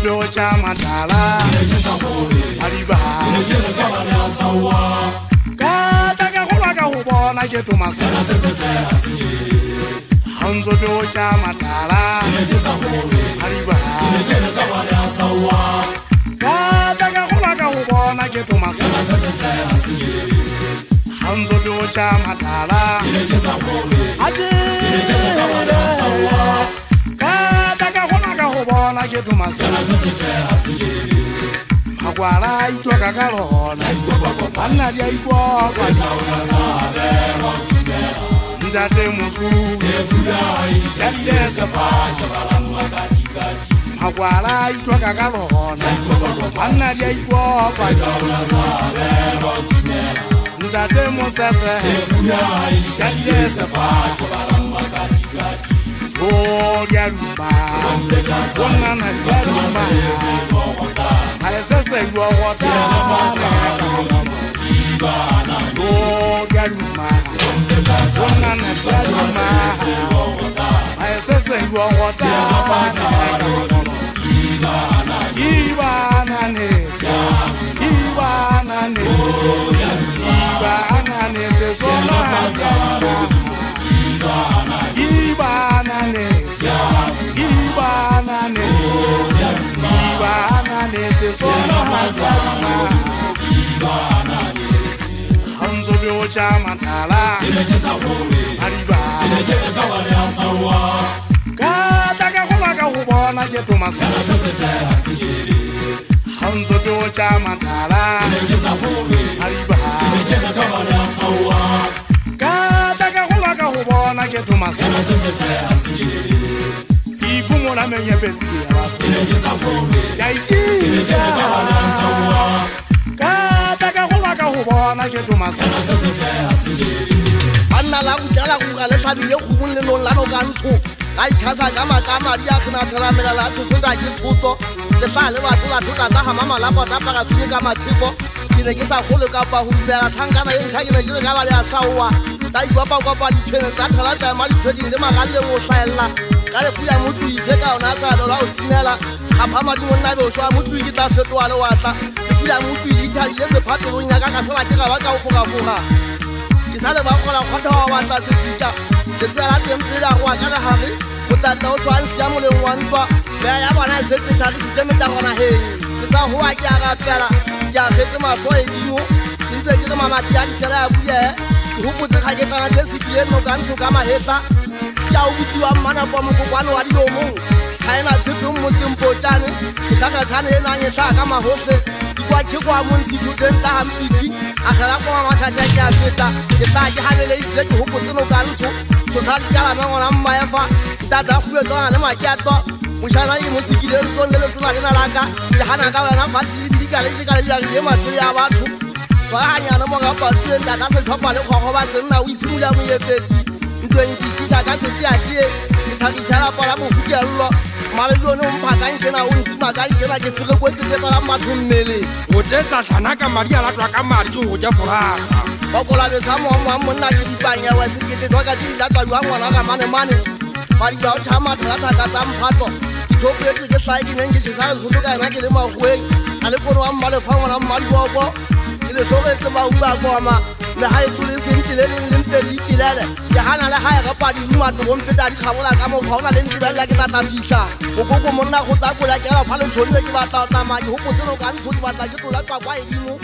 Hanzoto chamatala Ariba Kataka kulaka hubona getu masana Hanzoto chamatala Ariba Kataka kulaka hubona getu masana Hanzoto chamatala Bona getu masana Magwala itoka kalona Pana dia igwa Ndate muku Jadesa Magwala itoka kalona Pana dia igwa Ndate mutefe Jadesa Oh, Yaruma, woman, Yaruma. I say, you are water. Oh, Yaruma, woman, Yaruma. I say, you are water. Ivanane, Ivanane, Hanzoto chamatala Ariba Kataka kulaka hubona getu masana Hanzoto chamatala Ariba Kataka kulaka hubona getu masana Ikumona menye pesi Yaikija Kataka kulaka hubona getu masana Anna la kujala kugale sabile khumule no lano kantsho ai khasa kama dia khona thela mela la tsotsa ke tsotso le fa le batho la thuta tsa mama la bota pa ka fini ka mathiko ke ne ke sa khole ka ba humbela thangana e nthake ne ke ka ba le asawa tsa ikwapa kwa di tshene tsa thela ka mali tshedi le magalle mo hlaella ka le fuya motho ise ka ona sa lo la o tinela ga phama di monna be o shwa motho ke tla fetoa le watla le fuya motho e ithaile se phatlo lo nya ka sala ke ga ba ka o foga Sale ba khola khotha wa batla setika le sala tempela go ka le hare motlatla o tswa nsia mo le ngwanpa ba ya bona secretary system ta gona he ke sa ho a ke a rapela ke a fetse maso e dimo ntse ke re mama ke a disela ya buye go botse ga ke kana le sekile no ka ntso ka mahetla sia o butiwa mana kwa mo kopano wa dilo mo ga ena tsheto mo tsempotsane ke ka thane e nanye tla ka mahose kwa tshekwa mo ntshitho tenta hampiti akhala kwa mathatha ke a feta ke tla ke hanele itse ke hopotse no ka ntso so sa dikala na ngwana mma ya fa tata khwe tsona le makiato moshana e mo sikile ntso le le tsona le na laka ke hana ka wena fa tsi di dikala ke ka le ya le matsuri ya batho so hanya no mo ga pa tse tata se thopa le khokho ba se nna o iphumula mo yefetsi ntwe ntisa ka se tsia ke thagisa la pala mo fukello male jone o mpaka nkena o ntima ka nkena ke fere go tsetse pala matho mmele o tsetsa tlhana ka madi a latwa ka madi ke go ja foraga ba kola be sa mo monna ke dipanya wa se ke twa ka di latwa jwa ngwana ka mane ba di ba thama thata ka tsa mphato thopetse ke sai ke neng ke se sa zulu ka na ke le magweng a le kono wa mmale fa ngwana mmadi bobo ke le soretse ba uba goma le hae sole sentile le lempe ditilele ke hana le hae ga padi duma to bompeta di khabola ka mo fauna le ntibela ke tata fihla o gogo monna go tsa kola ke ga fa le tshonne ke batla tsamaya go potse no ka ntho di batla ke tola kwa edimo